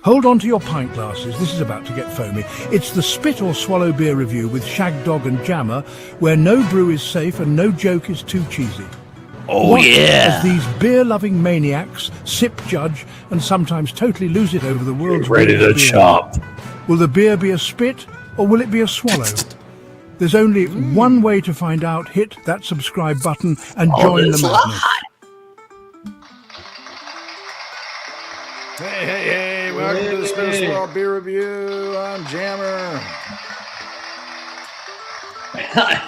Hold on to your pint glasses, this is about to get foamy. It's the Spit or Swallow beer review with Shagdog and Jammer, where no brew is safe and no joke is too cheesy. Oh, Watch yeah. as these beer-loving maniacs sip, judge, and sometimes totally lose it over the world's Ready to biggest beer. chop. Will the beer be a spit, or will it be a swallow? There's only one way to find out. Hit that subscribe button and join the madness. Hey, welcome to the Spit or Swallow Beer Review. I'm Jammer.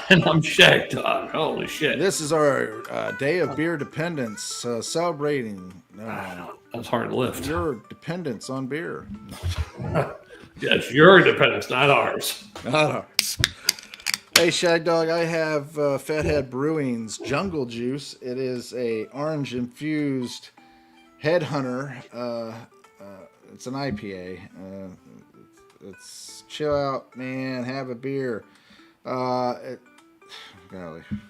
And I'm Shagdog. Holy shit. This is our day of beer dependence, celebrating That's hard to lift. your dependence on beer. Yes, your dependence, not ours. Not ours. Hey, Shagdog, I have Fathead Brewing's Jungle Juice. It is a orange-infused Headhunter. It's an IPA. It's chill out, man. Have a beer. Golly,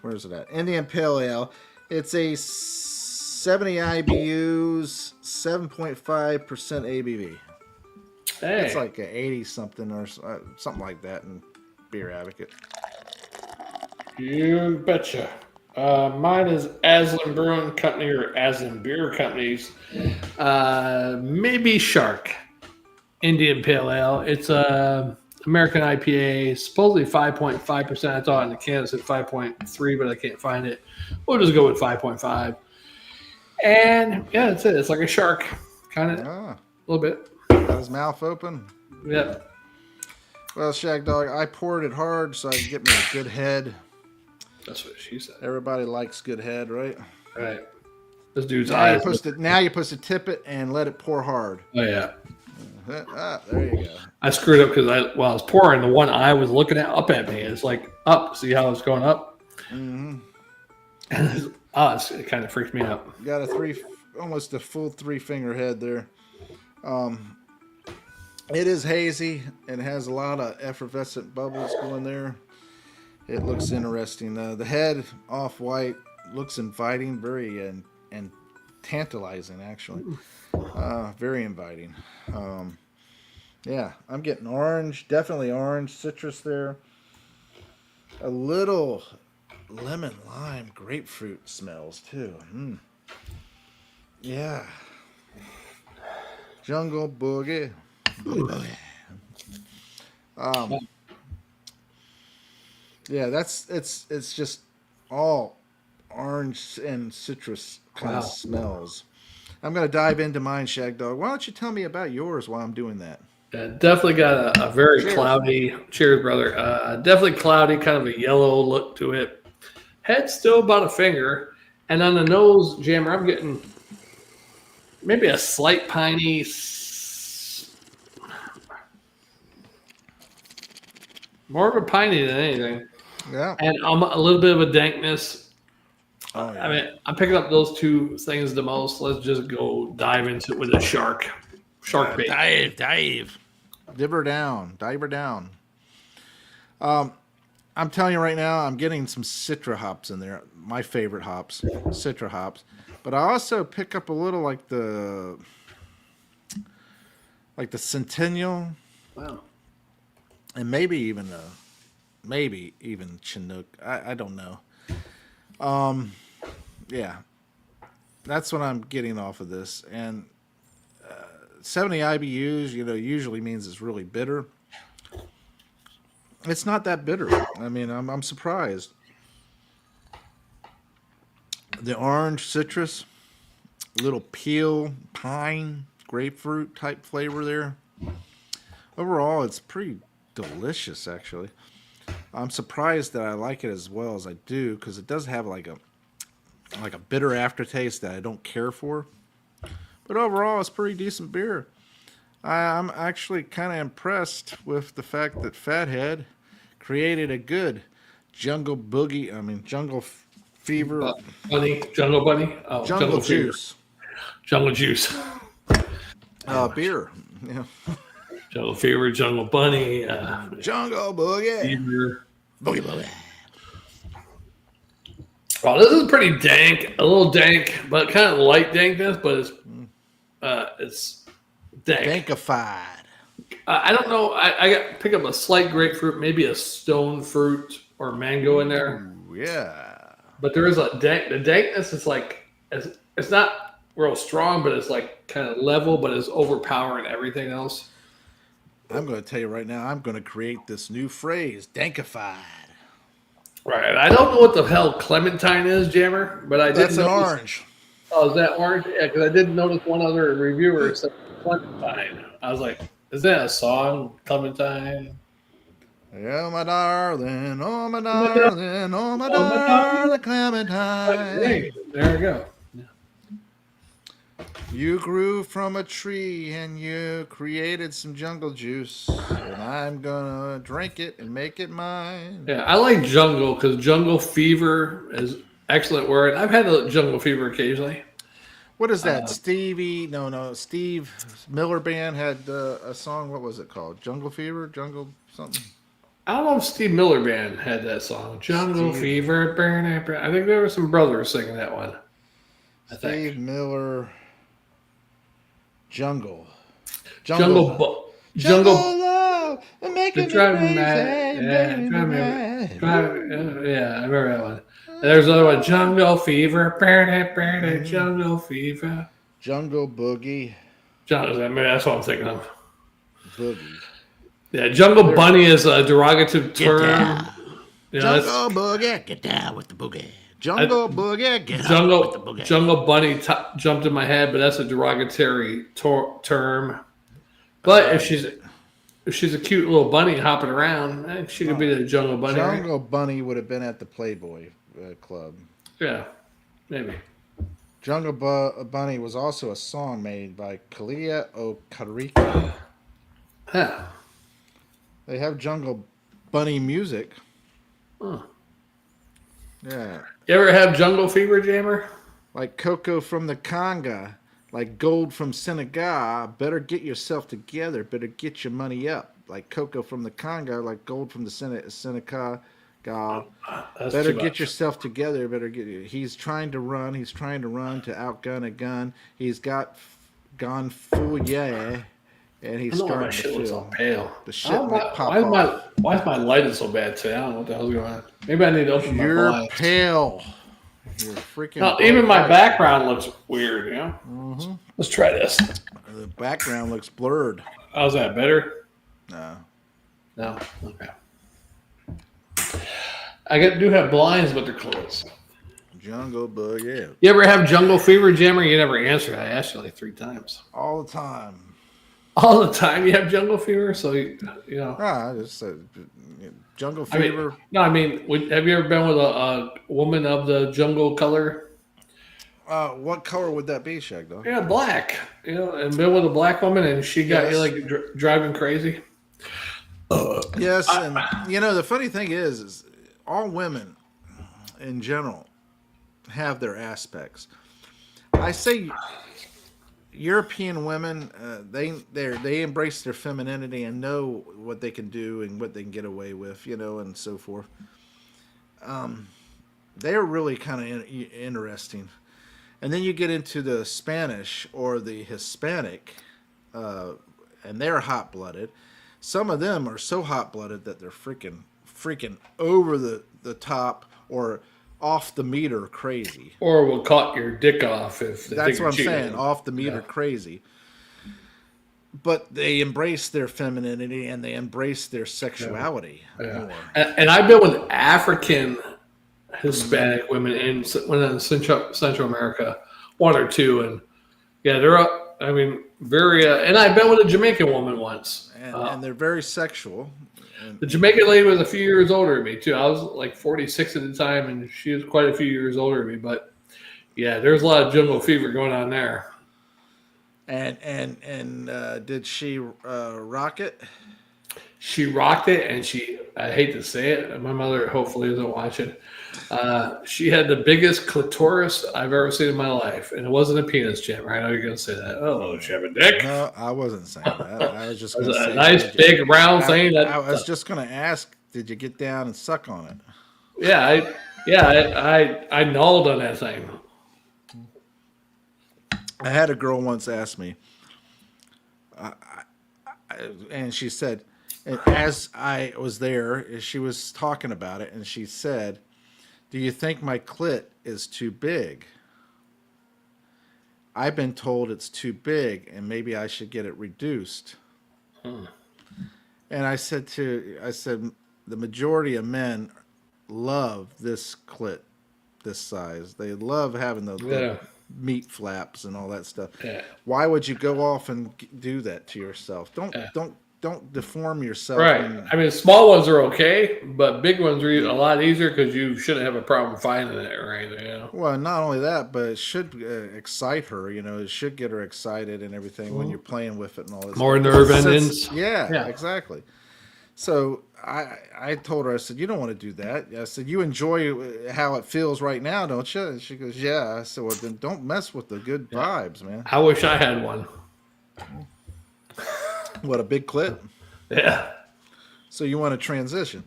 where's it at? Indian Pale Ale. It's a 70 IBUs, 7.5% ABV. Hey. It's like a 80 something or something like that in Beer Advocate. You betcha. Mine is Aslin Brewing Company or Aslin Beer Company's. Maybe Shark Indian Pale Ale. It's a American IPA, supposedly 5.5%. I thought in the can it said 5.3, but I can't find it. We'll just go with 5.5. And yeah, that's it. It's like a shark, kind of a little bit. Got his mouth open. Yep. Well, Shagdog, I poured it hard so I could get me a good head. That's what she said. Everybody likes good head, right? Right. This dude's Now eyes. you're supposed to tip it and let it pour hard. Oh yeah. There you go. I screwed up because while I was pouring, the one eye was looking up at me. It's like up. See how it's going up? Mm-hmm. It kind of freaked me out. Got almost a full 3-finger head there. It is hazy and has a lot of effervescent bubbles going there. It looks interesting. The head off-white looks inviting, very and tantalizing actually. Very inviting. Yeah, I'm getting orange, definitely orange, citrus there. A little lemon, lime, grapefruit smells too. Yeah. Jungle Boogie. Yeah, it's just all orange and citrus kind of smells. I'm going to dive into mine, Shagdog. Why don't you tell me about yours while I'm doing that? Definitely got a very cloudy. Cheers, brother. Definitely cloudy, kind of a yellow look to it. Head still about a finger, and on the nose, Jammer, I'm getting maybe a slight piney. More of a piney than anything. Yeah. And a little bit of a dankness. Oh, yeah. I mean, I'm picking up those two things the most. Let's just go dive into it with a shark. Shark bait. Dive. Diver down. I'm telling you right now, I'm getting some Citra hops in there. My favorite hops. Citra hops. But I also pick up a little like the Centennial. Wow. And maybe even Chinook. I don't know. Yeah, that's what I'm getting off of this. And 70 IBUs, usually means it's really bitter. It's not that bitter. I mean, I'm surprised. The orange citrus, little peel, pine, grapefruit type flavor there. Overall, it's pretty delicious, actually. I'm surprised that I like it as well as I do because it does have like a bitter aftertaste that I don't care for. But overall, it's pretty decent beer. I'm actually kind of impressed with the fact that Fathead created a good jungle fever. Jungle bunny? Oh, jungle juice. Jungle juice. Beer. Yeah. Jungle fever, jungle bunny. Jungle boogie. Fever. Boogie. Oh, this is pretty dank. A little dank, but kind of light dankness, but it's Dankified. I don't know. I got pick up a slight grapefruit, maybe a stone fruit or mango in there. Ooh, yeah. But there is the dankness is like it's not real strong, but it's like kind of level, but it's overpowering everything else. I'm going to tell you right now, I'm going to create this new phrase, dankified. Right. I don't know what the hell clementine is, Jammer, but I did That's an notice. orange. Oh, is that orange? Yeah, because I did notice one other reviewer said clementine. I was like, is that a song, Clementine? Oh, my darling, oh, my darling, oh, my darling, Clementine. There we go. You grew from a tree and you created some jungle juice, and I'm gonna drink it and make it mine. Yeah, I like jungle because jungle fever is excellent word. I've had a jungle fever occasionally. What is that? Steve Miller Band had a song. What was it called? Jungle Fever? Jungle something? I don't know if Steve Miller Band had that song. Jungle Fever. I think there were some brothers singing that one. Steve Miller. Jungle love, making me driving crazy, yeah, I remember that one. And there's another one, Jungle Fever, Jungle Fever, Jungle Boogie, that's what I'm thinking of. Boogie. Yeah, Jungle Bunny is a derogative term. Jungle Boogie, get down with the boogie. Jungle Boogie, get up with the boogie. Jungle Bunny jumped in my head, but that's a derogatory term. But if she's a cute little bunny hopping around, she could be the Jungle Bunny. Jungle Bunny would have been at the Playboy Club. Yeah, maybe. Jungle Bunny was also a song made by Kalia Okarika. Yeah. They have Jungle Bunny music. Huh. Yeah. You ever have jungle fever, Jammer? Like cocoa from the Conga, like gold from Senegal. Better get yourself together. Better get your money up. Like cocoa from the Conga, like gold from the Senegal. Better get yourself together. He's trying to run. He's trying to run to outgun a gun. He's gone full yeah. And he's starting to feel so pale. The shit might pop off. Why is my lighting so bad today? I don't know what the hell's going on. Maybe I need to open my blinds. You're pale. You're freaking. No, even my background looks weird. You know. Mm-hmm. Let's try this. The background looks blurred. How's that better? No. No. Okay. Do have blinds, but they're closed. Jungle Bug, yeah. You ever have jungle fever, Jammer? You never answered. I asked you like 3 times. All the time. All the time you have jungle fever, so you know. I just said jungle fever. Have you ever been with a woman of the jungle color? What color would that be, Shagdog? Yeah, black. And been with a black woman, and she got you like driving crazy. Yes, and the funny thing is all women in general have their aspects. I say European women, they embrace their femininity and know what they can do and what they can get away with, and so forth. They're really kind of interesting. And then you get into the Spanish or the Hispanic, and they're hot-blooded. Some of them are so hot-blooded that they're freaking over the top or off the meter crazy. Or will cut your dick off if they that's think what I'm you're saying, off the meter crazy. But they embrace their femininity and they embrace their sexuality more. And I've been with African Hispanic women in Central America, 1 or 2, and they're up. I mean, very. And I've been with a Jamaican woman once, and they're very sexual. The Jamaican lady was a few years older than me too. I was like 46 at the time, and she was quite a few years older than me. But there's a lot of jungle fever going on there. And did she rock it? She rocked it, and I hate to say it, my mother hopefully isn't watching. She had the biggest clitoris I've ever seen in my life, and it wasn't a penis, Jammer. I know you're going to say that. Oh, she have a dick? No, I wasn't saying that. I was just going to say a nice big round thing. I was just going to ask, did you get down and suck on it? Yeah, I gnawed on that thing. I had a girl once ask me, and she said, and as I was there, she was talking about it, and she said, "Do you think my clit is too big? I've been told it's too big, and maybe I should get it reduced." And I said, the majority of men love this clit, this size. They love having the meat flaps and all that stuff. Yeah. Why would you go off and do that to yourself? Don't deform yourself. Right. I mean, small ones are okay, but big ones are a lot easier because you shouldn't have a problem finding it or anything. You know? Well, not only that, but it should excite her. It should get her excited and everything when you're playing with it and all this. More nerve endings. Yeah, exactly. So I told her, I said, "You don't want to do that." I said, "You enjoy how it feels right now, don't you?" And she goes, "Yeah." I said, "Well, then don't mess with the good vibes, man." I wish I had one. What, a big clit? Yeah. So you want to transition?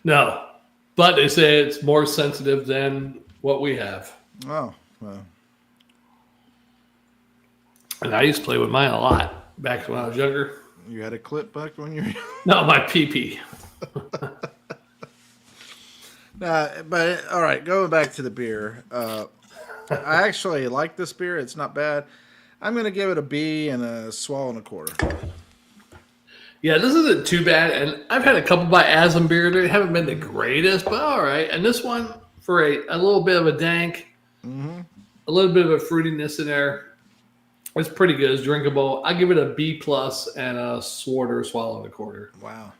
No. But they say it's more sensitive than what we have. Oh, well. And I used to play with mine a lot back when I was younger. You had a clit back when you were... No, my pee-pee. But all right, going back to the beer. I actually like this beer. It's not bad. I'm going to give it a B and a swallow and a quarter. Yeah, this isn't too bad. And I've had a couple by Aslin beer. They haven't been the greatest, but all right. And this one, for a little bit of a dank, a little bit of a fruitiness in there, it's pretty good. It's drinkable. I give it a B plus and a swallow and a quarter. Wow.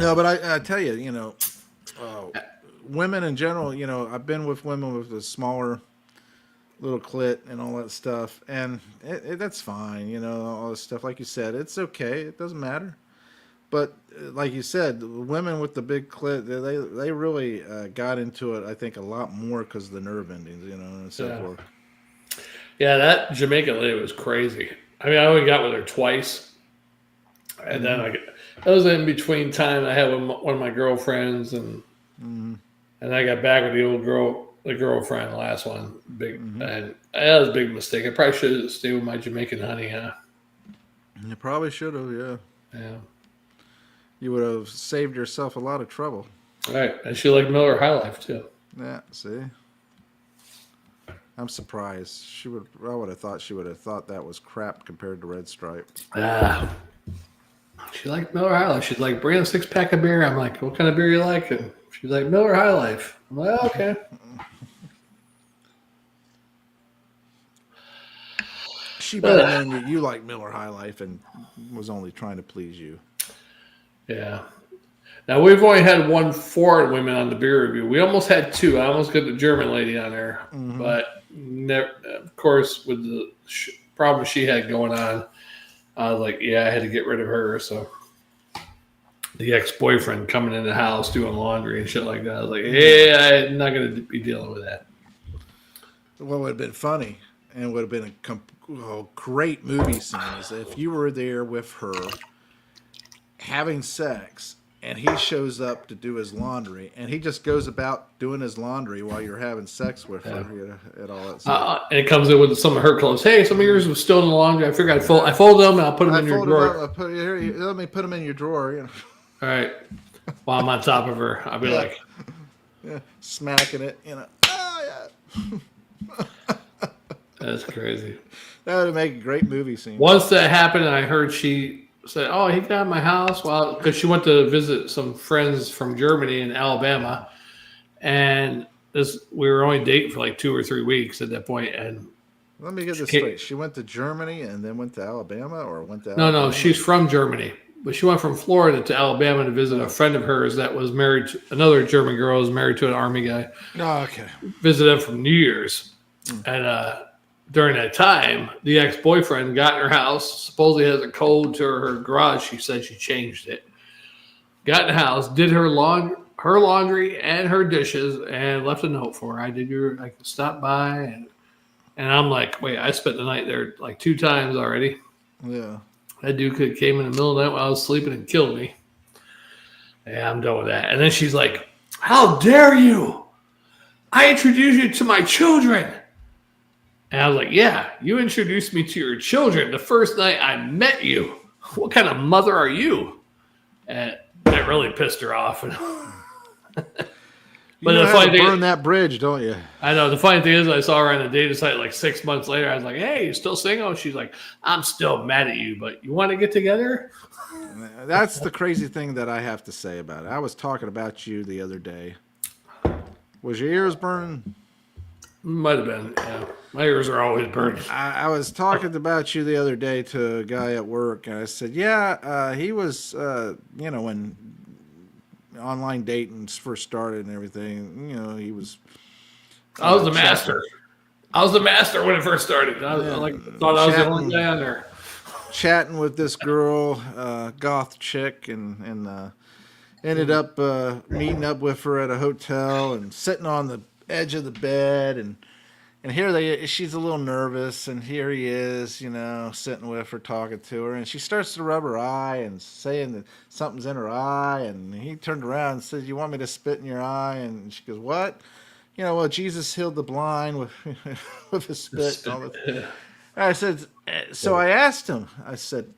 No, but I tell you, women in general, I've been with women with a smaller little clit and all that stuff, and that's fine, all this stuff. Like you said, it's okay. It doesn't matter. But like you said, women with the big clit, they really got into it, I think, a lot more because of the nerve endings, and so forth. Yeah, that Jamaican lady was crazy. I mean, I only got with her twice. And then that was in between time I had with one of my girlfriends, and I got back with the girlfriend, the last one. And that was a big mistake. I probably should have stayed with my Jamaican honey, huh? You probably should have, yeah. Yeah. You would have saved yourself a lot of trouble. Right. And she liked Miller High Life, too. Yeah, see? I'm surprised. I would have thought she would have thought that was crap compared to Red Stripe. She liked Miller High Life. She's like, "Bring a 6-pack of beer." I'm like, "What kind of beer you like?" And she's like, "Miller High Life." I'm like, "Okay." She better known that you like Miller High Life and was only trying to please you. Yeah. Now, we've only had one foreign women on the beer review. We almost had two. I almost got the German lady on there. But, never, of course, with the problem she had going on, I was like, yeah, I had to get rid of her. So the ex-boyfriend coming in the house doing laundry and shit like that, I was like, yeah, I'm not going to be dealing with that. What would have been funny and would have been a great movie scene is if you were there with her having sex and he shows up to do his laundry and he just goes about doing his laundry while you're having sex with her and all that stuff. And it comes in with some of her clothes. Hey, some of yours was still in the laundry. I figured I fold them and I'll put them in your drawer. Let me put them in your drawer. All right. While I'm on top of her, I'll be like, smacking it. Oh yeah. That's crazy. That would make a great movie scene. Once that happened, and I heard she said, "Oh, he got in my house." Well, because she went to visit some friends from Germany and Alabama, and we were only dating for like 2 or 3 weeks at that point. And let me get this straight: she went to Germany and then went to Alabama, or went to No, she's from Germany, but she went from Florida to Alabama to visit a friend of hers that was married to another German girl who was married to an Army guy. Oh, okay. Visited them for New Year's, and during that time, the ex-boyfriend got in her house, supposedly has a code to her garage. She said she changed it. Got in the house, did her laundry and her dishes, and left a note for her. I stopped by, and I'm like, wait, I spent the night there like 2 times already. Yeah. That dude could have came in the middle of the night while I was sleeping and killed me. Yeah, I'm done with that. And then she's like, "How dare you? I introduced you to my children." And I was like, yeah, you introduced me to your children the first night I met you. What kind of mother are you? And that really pissed her off. You know how to burn that bridge, don't you? I know. The funny thing is, I saw her on a dating site like 6 months later. I was like, hey, you still single? She's like, I'm still mad at you, but you want to get together? That's the crazy thing that I have to say about it. I was talking about you the other day. Was your ears burning? Might have been. Yeah. My ears are always burning. I was talking about you the other day to a guy at work, and I said, yeah, he was, when online dating first started and everything, he was. I was the master. I was the master when it first started. I thought I was the only guy on there. Chatting with this girl, goth chick, and ended up meeting up with her at a hotel and sitting on the edge of the bed, and she's a little nervous, and here he is, sitting with her, talking to her, and she starts to rub her eye and saying that something's in her eye, and he turned around and said, you want me to spit in your eye? And she goes, what? Well, Jesus healed the blind with with his spit. And all that. And I said, so I asked him, I said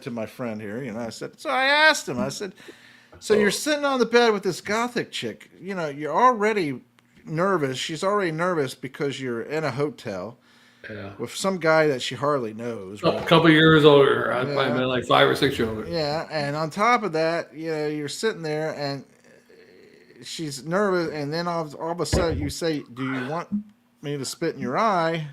to my friend here, I said, so I asked him, I said, so you're sitting on the bed with this gothic chick, you're already nervous. She's already nervous because you're in a hotel with some guy that she hardly knows. A couple years older. I'd probably been like 5 or 6 years older. Yeah, and on top of that, you're sitting there and she's nervous, and then all of a sudden you say, do you want me to spit in your eye?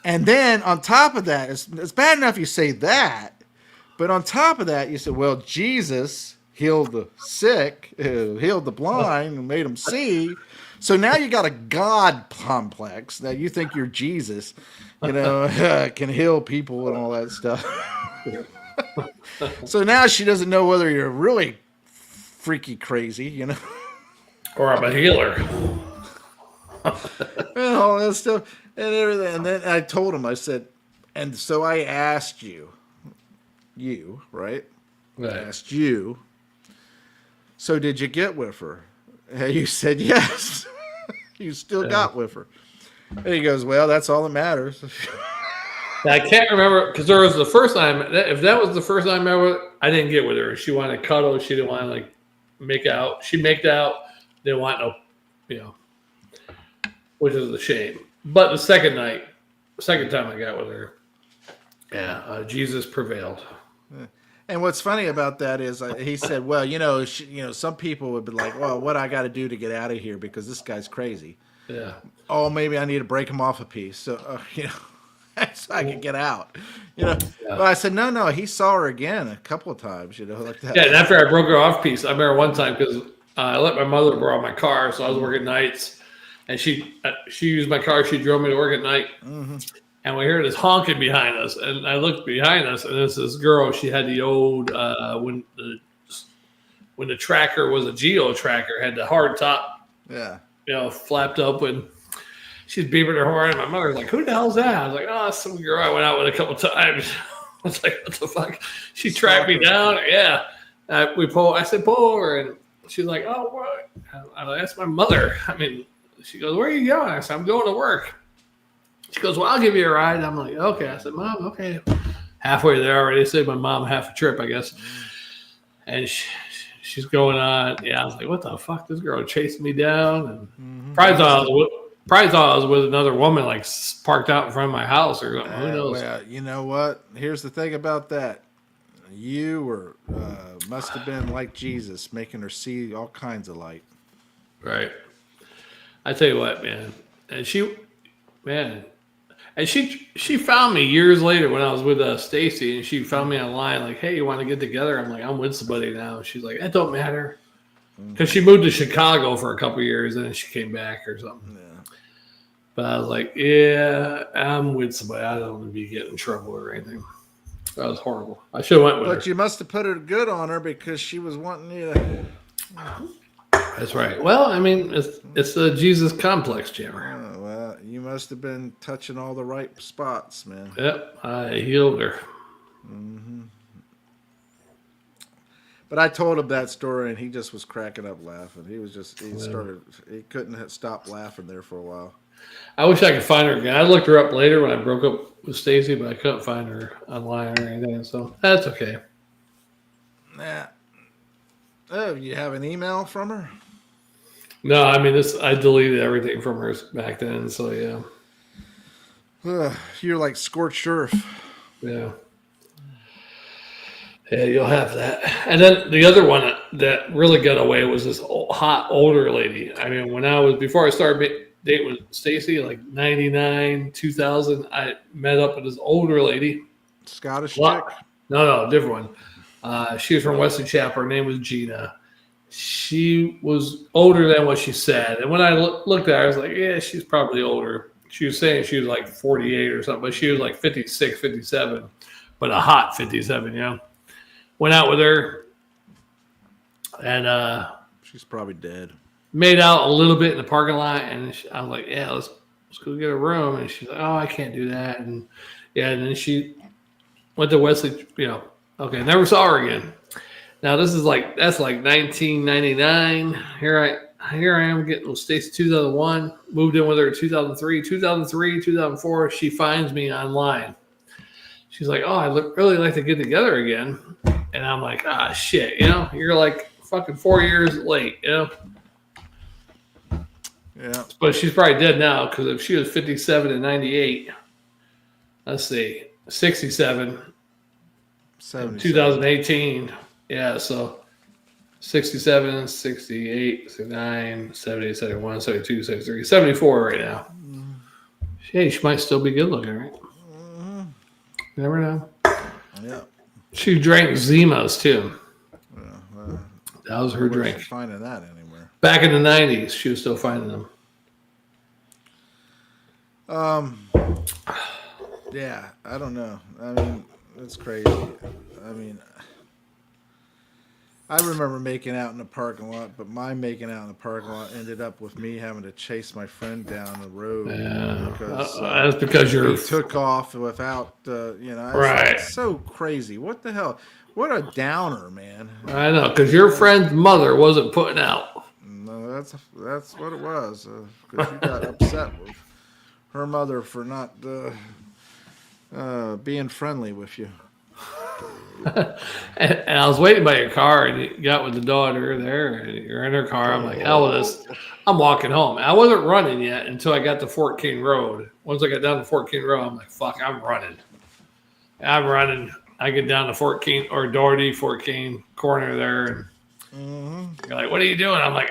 And then on top of that, it's bad enough you say that, but on top of that, you say, well, Jesus healed the sick, healed the blind, and made them see. So now you got a God complex that you think you're Jesus, can heal people and all that stuff. So now she doesn't know whether you're really freaky crazy, or I'm a healer. And all that stuff and everything. And then I told him, I said, and so I asked you, right? Right. I asked you, so did you get with her? And you said yes. You still got with her. And he goes, well, that's all that matters. I can't remember, because there was the first time, if that was the first time I didn't get with her. She wanted to cuddle. She didn't want to make out. She made out, didn't want no, which is a shame. But the second time I got with her, Jesus prevailed. And what's funny about that is he said, well, some people would be like, well, what I got to do to get out of here because this guy's crazy. Yeah. Oh, maybe I need to break him off a piece. So, so I can get out. Yeah. But I said, no, he saw her again a couple of times, like that. Yeah, and after I broke her off piece, I remember one time because I let my mother borrow my car, so I was working nights, and she used my car. She drove me to work at night. Mm-hmm. And we hear this honking behind us, and I looked behind us, and it's this girl. She had the old when the tracker was a Geo tracker, had the hard top, flapped open. She's beeping her horn, and my mother's like, "Who the hell's that?" I was like, "Oh, some girl I went out with a couple times." I was like, "What the fuck?" She tracked me down. Yeah, I said, "Pull over," and she's like, "Oh, what?" I asked my mother. She goes, "Where are you going?" I said, "I'm going to work." She goes, "Well, I'll give you a ride." I'm like, "Okay." I said, "Mom, okay." Halfway there already, saved my mom half a trip, I guess. And she's going on. Yeah, I was like, "What the fuck?" This girl chasing me down, and probably thought I was with another woman, like parked out in front of my house or something. Who knows? Well, you know what? Here's the thing about that. You were must have been like Jesus, making her see all kinds of light. Right. I tell you what, man. And she found me years later when I was with Stacy, and she found me online like, "Hey, you want to get together?" I'm like, "I'm with somebody now." She's like, "That don't matter," because she moved to Chicago for a couple of years, and then she came back or something. Yeah. But I was like, "Yeah, I'm with somebody. I don't want to be getting in trouble or anything." That was horrible. I should have went with her. But you must have put it good on her because she was wanting you to. That's right. Well, it's the Jesus complex, Jammer. Oh, well, you must have been touching all the right spots, man. Yep, I healed her. Mm-hmm. But I told him that story, and he just was cracking up laughing. He couldn't stop laughing there for a while. I wish I could find her again. I looked her up later when I broke up with Stacy, but I couldn't find her online or anything. So that's okay. Nah. Oh, you have an email from her? No, I mean I deleted everything from her back then. So yeah. You're like scorched earth. Yeah. Yeah, you'll have that. And then the other one that really got away was this hot older lady. I mean, before I started dating with Stacy, like 99, 2000, I met up with this older lady. Scottish chick? No, different one. She was from Wesley Chapel. Her name was Gina. She was older than what she said. And when I looked at her, I was like, yeah, she's probably older. She was saying she was like 48 or something, but she was like 56, 57, but a hot 57, you know. Went out with her, and she's probably dead. Made out a little bit in the parking lot, and I was like, "Yeah, let's go get a room." And she's like, "Oh, I can't do that." And yeah, and then she went to Wesley. You know, okay, never saw her again. Now that's like 1999. Here I am getting with Stacy 2001. Moved in with her in 2003, 2004. She finds me online. She's like, "Oh, I'd really like to get together again." And I'm like, "Ah, shit, you know, you're like fucking 4 years late, you know." Yeah. But she's probably dead now because if she was 57 in 98, let's see, 67, 2018. Yeah, so 67, 68, 69, 70, 71, 72, 73, 74 right now. Hey, she might still be good looking, right? Never know. Yeah. She drank Zimas too. That was her drink. Finding that anywhere. Back in the 90s, she was still finding them. Yeah, I don't know. I mean, it's crazy. I mean, I remember making out in the parking lot, but my making out in the parking lot ended up with me having to chase my friend down the road. Yeah, because, that's because he took off without, right. It's so crazy. What the hell? What a downer, man. I know, because your friend's mother wasn't putting out. No, that's what it was. Because you got upset with her mother for not being friendly with you. and I was waiting by your car, and you got with the daughter there, and you're in her car. I'm like, hell with this. I'm walking home. I wasn't running yet until I got to Fort King Road. Once I got down to Fort King Road, I'm like, fuck, I'm running. I get down to Fort King or Doherty, Fort King corner there, and you're like, what are you doing? I'm like,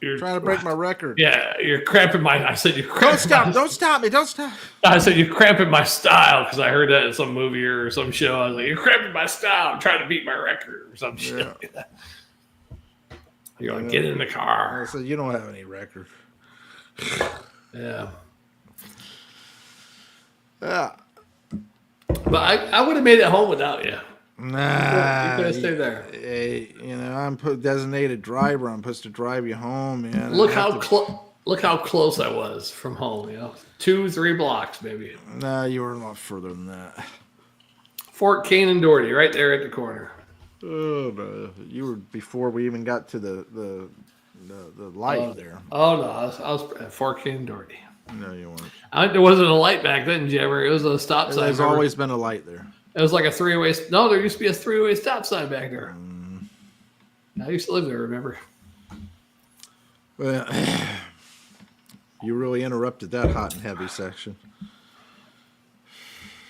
you're trying to break my record. Yeah, you're cramping my. I said, you're cramping. Don't stop me. Don't stop. I said, you're cramping my style because I heard that in some movie or some show. I was like, you're cramping my style. I'm trying to beat my record or some shit. Like that. You're like, get in the car. I said, you don't have any record. Yeah. Yeah. But I would have made it home without you. Nah. You could have stayed there. Hey, I'm designated driver. I'm supposed to drive you home, man. Look how close I was from home, 2-3 blocks, maybe. Nah, you were a lot further than that. Fort King and Doherty, right there at the corner. Oh, no. You were before we even got to the light there. Oh, no. I was at Fort King and Doherty. No, you weren't. There wasn't a light back then, Jimmer. It was a stop sign. There's always been a light there. It was like a three-way. No, there used to be a three-way stop sign back there. I used to live there, remember? Well, you really interrupted that hot and heavy section.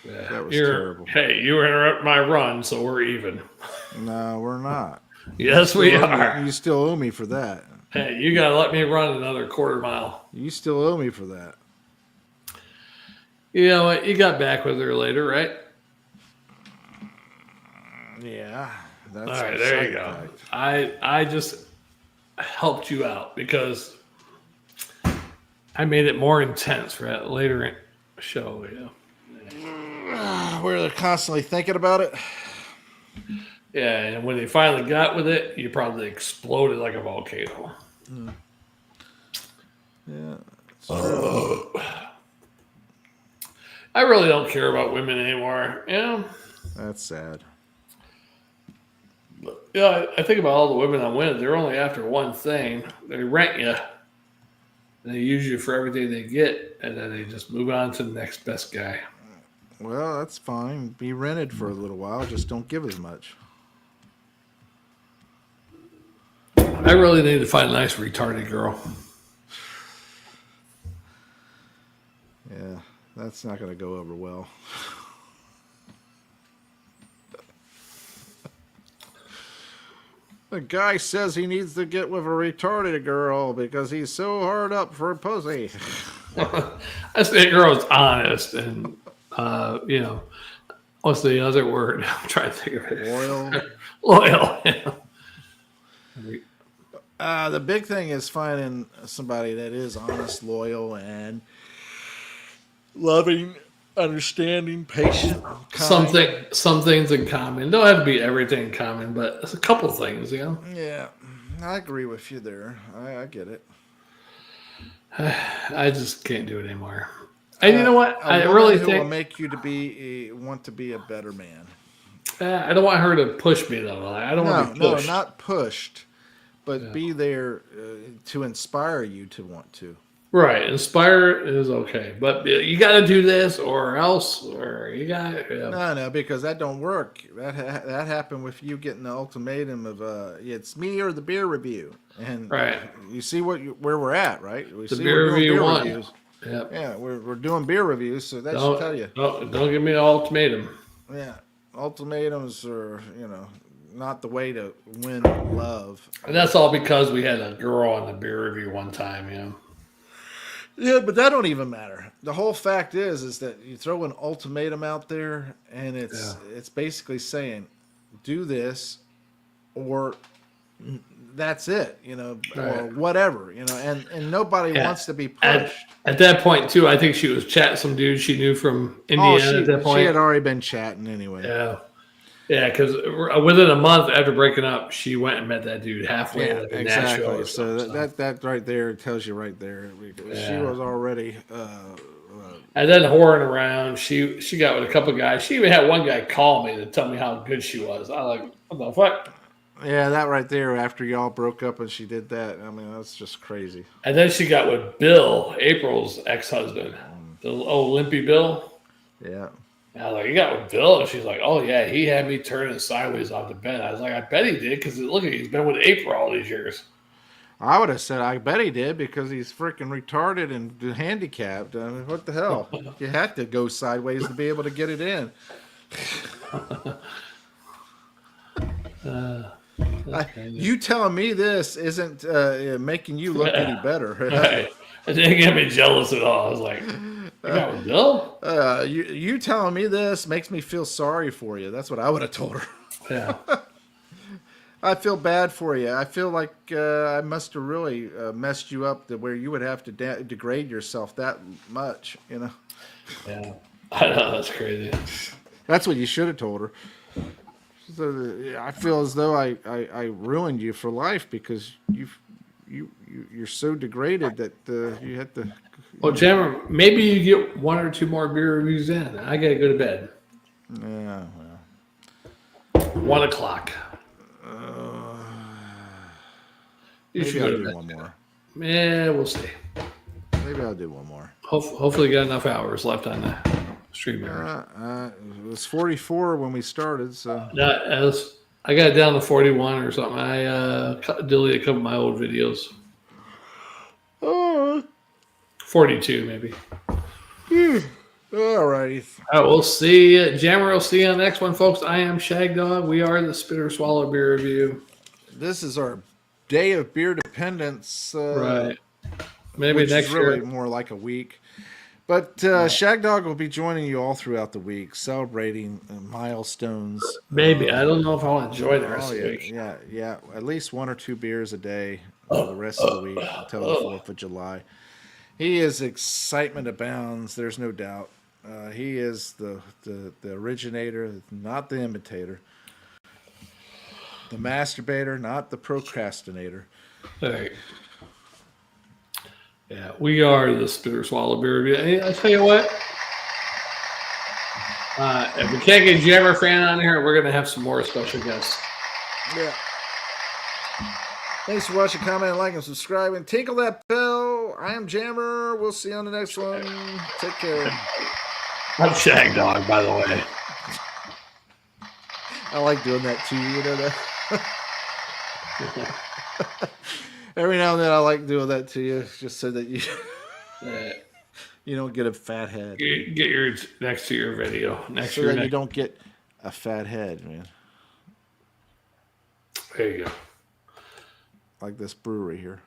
Yeah, that was terrible. Hey, you interrupt my run, so we're even. No, we're not. Yes, we are. You still owe me for that. Hey, you got to let me run another quarter mile. You still owe me for that. You know what? You got back with her later, right? Yeah. That's all right, there you go. I just helped you out because I made it more intense for that later show. Where they're constantly thinking about it. Yeah, and when they finally got with it, you probably exploded like a volcano. Yeah. I really don't care about women anymore. That's sad. Yeah, I think about all the women I'm with. They're only after one thing. They rent you, and they use you for everything they get, and then they just move on to the next best guy. Well, that's fine. Be rented for a little while. Just don't give as much. I really need to find a nice retarded girl. Yeah, that's not going to go over well. The guy says he needs to get with a retarded girl because he's so hard up for pussy. I say girl's honest and, what's the other word? I'm trying to think of it. Loyal. Loyal. Yeah. The big thing is finding somebody that is honest, loyal, and loving, understanding, patient. Some things in common. Don't have to be everything in common, but it's a couple things, Yeah, I agree with you there. I get it. I just can't do it anymore. And you know what? I woman really who think will make you to want to be a better man. I don't want her to push me though. I don't want to be pushed. No, not pushed, but be there to inspire you to want to. Right, inspire is okay, but you got to do this or else, or you got No, because that don't work. That happened with you getting the ultimatum of it's me or the beer review, and right. You see where we're at, right? We The see beer we're doing review beer one. reviews. Yep. Yeah, we're doing beer reviews, so that should tell you. Don't give me an ultimatum. Yeah, ultimatums are not the way to win love. And that's all because we had a girl on the beer review one time, Yeah, but that don't even matter. The whole fact is that you throw an ultimatum out there, and it's basically saying, do this, or that's it, or whatever, and nobody wants to be pushed. At that point, too, I think she was chatting some dude she knew from Indiana at that point. She had already been chatting anyway. Yeah. Yeah, because within a month after breaking up, she went and met that dude halfway in Nashville. So that right there tells you right there. She was already. And then whoring around, she got with a couple of guys. She even had one guy call me to tell me how good she was. I like, what the fuck? Yeah, that right there. After y'all broke up and she did that, I mean, that's just crazy. And then she got with Bill, April's ex-husband, the old Limpy Bill. Yeah. And I was like, you got with Bill? And she's like, oh, yeah, he had me turning sideways off the bed. I was like, I bet he did because look at he's been with April all these years. I would have said, I bet he did because he's freaking retarded and handicapped. I mean, what the hell? You had to go sideways to be able to get it in. You telling me this isn't making you look any better. Right. It didn't get me jealous at all. I was like, you got with Bill? You telling me this makes me feel sorry for you. That's what I would have told her. Yeah. I feel bad for you. I feel like I must have really messed you up to where you would have to degrade yourself that much, Yeah. I know, that's crazy. That's what you should have told her. So, I feel as though I ruined you for life because you're so degraded that you had to. Well, Jammer, maybe you get one or two more beer reviews in. I got to go to bed. Yeah, well. 1 o'clock. Maybe I'll do one more. Yeah, we'll see. Maybe I'll do one more. Hopefully, got enough hours left on the stream. It was 44 when we started, so. I got it down to 41 or something. I deleted a couple of my old videos. 42 maybe. All righty. All right, we'll see. Jammer, we'll see you on the next one, folks. I am Shagdog. We are the Spitter Swallow Beer Review. This is our day of beer dependence. Right. Maybe which next is really year. more like a week. But Shagdog will be joining you all throughout the week, celebrating milestones. Maybe. I don't know if I want to join the rest of the week. Yeah. At least 1 or 2 beers a day the rest of the week until the 4th of July. He is excitement abounds. There's no doubt. He is the originator, not the imitator. The masturbator, not the procrastinator. All right. Yeah, we are the Spitter Swallow Beer Review. I tell you what, if we can't get Jammer Fan on here, we're going to have some more special guests. Yeah. Thanks for watching, commenting, liking, and subscribing. Tinkle that bell. I am Jammer. We'll see you on the next one. Take care. I'm Shagdog, by the way. I like doing that to you, that. Every now and then I like doing that to you, just so that you you don't get a fat head. Get yours next to your video. So that you don't get a fat head, man. There you go. Like this brewery here.